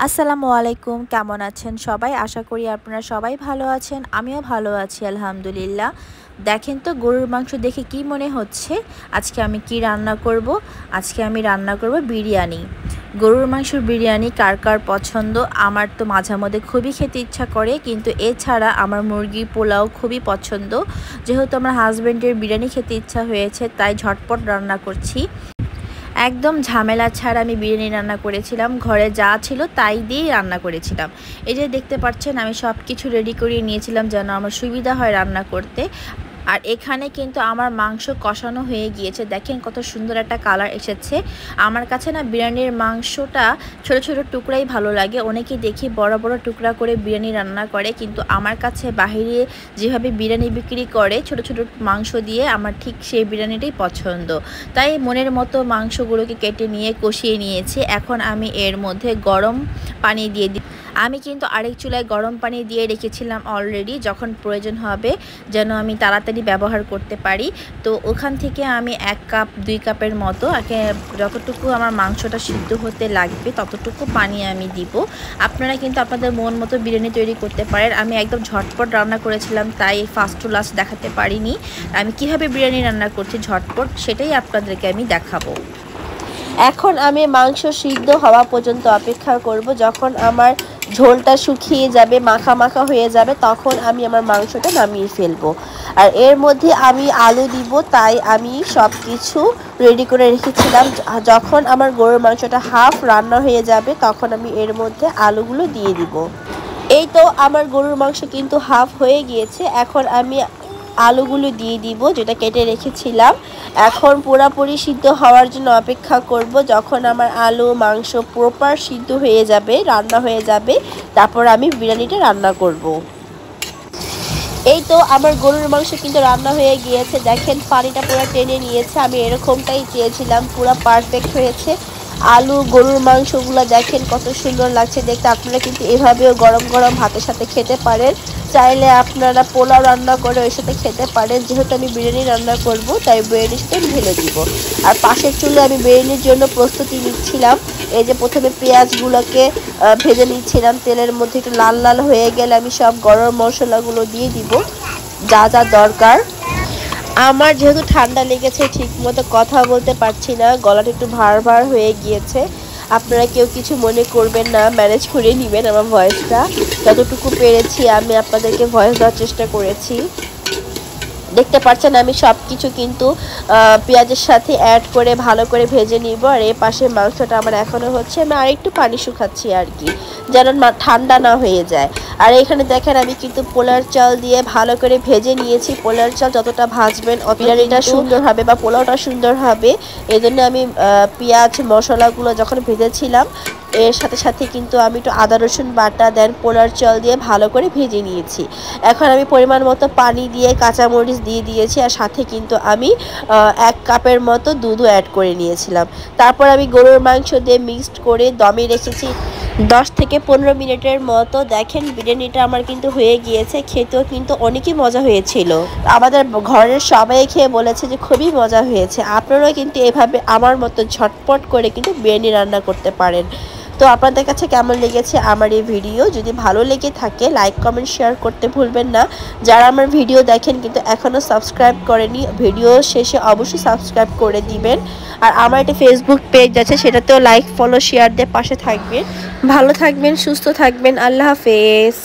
আসসালামু আলাইকুম, কেমন আছেন সবাই? আশা করি আপনারা সবাই ভালো আছেন। আমিও ভালো আছি আলহামদুলিল্লাহ। দেখেন তো গরুর মাংস দেখে কি মনে হচ্ছে আজকে আমি কি রান্না করব? আজকে আমি রান্না করব বিরিয়ানি। গরুর মাংসের বিরিয়ানি কার কার পছন্দ? আমার তো মাঝে মধ্যে খুবই খেতে ইচ্ছা করে, কিন্তু এছাড়া আমার মুরগি পোলাও খুবই পছন্দ। যেহেতু আমার হাজব্যান্ডের বিরিয়ানি খেতে ইচ্ছা হয়েছে, তাই ঝটপট রান্না করছি। একদম ঝামেলা ছাড়া আমি বিরিয়ানি রান্না করেছিলাম। ঘরে যা ছিল তাই দিয়েই রান্না করেছিলাম। এই যে দেখতে পাচ্ছেন আমি সব কিছু রেডি করিয়ে নিয়েছিলাম যেন আমার সুবিধা হয় রান্না করতে। আর এখানে কিন্তু আমার মাংস কষানো হয়ে গিয়েছে। দেখেন কত সুন্দর একটা কালার এসেছে। আমার কাছে না বিরিয়ানির মাংসটা ছোট ছোট টুকরাই ভালো লাগে। অনেকেই দেখি বড় বড় টুকরা করে বিরিয়ানি রান্না করে, কিন্তু আমার কাছে বাহিরে যেভাবে বিরিয়ানি বিক্রি করে ছোট ছোট মাংস দিয়ে, আমার ঠিক সেই বিরিয়ানিটাই পছন্দ। তাই মনের মতো মাংসগুলোকে কেটে নিয়ে কষিয়ে নিয়েছি। এখন আমি এর মধ্যে গরম পানি দিয়ে দিই। আমি কিন্তু আরেক চুলায় গরম পানি দিয়ে রেখেছিলাম অলরেডি, যখন প্রয়োজন হবে যেন আমি তাড়াতাড়ি ব্যবহার করতে পারি। তো ওখান থেকে আমি 1 কাপ 2 কাপের মতো যতটুকু আমার মাংসটা সিদ্ধ হতে লাগবে ততটুকু পানি আমি দিব। আপনারা কিন্তু আপনাদের মন মতো বিরিয়ানি তৈরি করতে পারেন। আমি একদম ঝটপট রান্না করেছিলাম, তাই ফার্স্ট টু লাস্ট দেখাতে পারিনি। আমি কিভাবে বিরিয়ানি রান্না করছি ঝটপট সেটাই আপনাদেরকে আমি দেখাবো। এখন আমি মাংস সিদ্ধ হওয়া পর্যন্ত অপেক্ষা করব। যখন আমার ঝোলটা শুকিয়ে যাবে, মাখা মাখা হয়ে যাবে, তখন আমি আমার মাংসটা নামিয়ে ফেলবো। আর এর মধ্যে আমি আলু দিব, তাই আমি সব কিছু রেডি করে রেখেছিলাম। যখন আমার গরুর মাংসটা হাফ রান্না হয়ে যাবে তখন আমি এর মধ্যে আলুগুলো দিয়ে দিব। এই তো আমার গরুর মাংস কিন্তু হাফ হয়ে গিয়েছে। এখন আমি আলুগুলো দিয়ে দিব যেটা কেটে রেখেছিলাম। এখন পুরোপুরি সিদ্ধ হওয়ার জন্য অপেক্ষা করব। যখন আমার আলু মাংস প্রপার সিদ্ধ হয়ে যাবে, রান্না হয়ে যাবে, তারপর আমি বিরিয়ানিটা রান্না করব। এই তো আমার গরুর মাংস কিন্তু রান্না হয়ে গিয়েছে। দেখেন পানিটা পুরো টেনে নিয়েছে। আমি এরকমটাই চেয়েছিলাম, পুরো পারফেক্ট হয়েছে। আলু গরুর মাংসগুলো দেখেন কত সুন্দর লাগছে দেখতে। আপনারা কিন্তু এভাবেও গরম গরম ভাতের সাথে খেতে পারেন। চাইলে আপনারা পোলাও রান্না করে ওই সাথে খেতে পারেন। যেহেতু আমি বিরিয়ানি রান্না করব, তাই বিরিয়ানির সাথে আমি ঢেলে দিব। আর পাশের চুলে আমি বিরিয়ানির জন্য প্রস্তুতি নিচ্ছিলাম। এই যে প্রথমে পেঁয়াজগুলোকে ভেজে নিচ্ছিলাম তেলের মধ্যে। একটু লাল লাল হয়ে গেলে আমি সব গরম মশলাগুলো দিয়ে দিব যা যা দরকার। আমার যেহেতু ঠান্ডা লেগেছে, ঠিক মতো কথা বলতে পারছি না, গলাটা একটু ভার ভার হয়ে গিয়েছে। আপনারা কেউ কিছু মনে করবেন না, ম্যানেজ করে নেবেন আমার ভয়েসটা। যতটুকু পেরেছি আমি আপনাদেরকে ভয়েস দেওয়ার চেষ্টা করেছি। দেখতে পাচ্ছেন আমি সব কিছু কিন্তু পেঁয়াজের সাথে অ্যাড করে ভালো করে ভেজে নিব। আর এই পাশে মাংসটা আমার এখনও হচ্ছে, আমি আরেকটু পানি শুকাচ্ছি আর কি, যেন ঠান্ডা না হয়ে যায়। আর এখানে দেখেন আমি কিন্তু পোলার চাল দিয়ে ভালো করে ভেজে নিয়েছি। পোলার চাল যতটা ভাজবেন বিরিয়ানিটা সুন্দর হবে বা পোলাওটা সুন্দর হবে। এই জন্য আমি পেঁয়াজ মশলাগুলো যখন ভেজেছিলাম এর সাথে সাথে কিন্তু আমি একটু আদা রসুন বাটা দেন পোলার চাল দিয়ে ভালো করে ভেজে নিয়েছি। এখন আমি পরিমাণ মতো পানি দিয়ে কাঁচামরিচ দিয়ে দিয়েছি। আর সাথে কিন্তু আমি 1 কাপের মতো দুধও অ্যাড করে নিয়েছিলাম। তারপর আমি গরুর মাংস দিয়ে মিক্সড করে দমে রেখেছি 10 থেকে 15 মিনিটের মতো। দেখেন বিরিয়ানিটা আমার কিন্তু হয়ে গিয়েছে। খেতেও কিন্তু অনেকই মজা হয়েছিল। আমাদের ঘরের সবাই খেয়ে বলেছে যে খুবই মজা হয়েছে। আপনারাও কিন্তু এভাবে আমার মতো ঝটপট করে কিন্তু বিরিয়ানি রান্না করতে পারেন। তো আপনাদের কাছে কেমন লেগেছে আমার এই ভিডিও? যদি ভালো লেগে থাকে লাইক কমেন্ট শেয়ার করতে ভুলবেন না। যারা আমার ভিডিও দেখেন কিন্তু এখনও সাবস্ক্রাইব করেনি, ভিডিও শেষে অবশ্যই সাবস্ক্রাইব করে দিবেন। আর আমার একটা ফেসবুক পেজ আছে, সেটাতেও লাইক ফলো শেয়ার দিয়ে পাশে থাকবেন। ভালো থাকবেন, সুস্থ থাকবেন। আল্লাহ হাফেজ।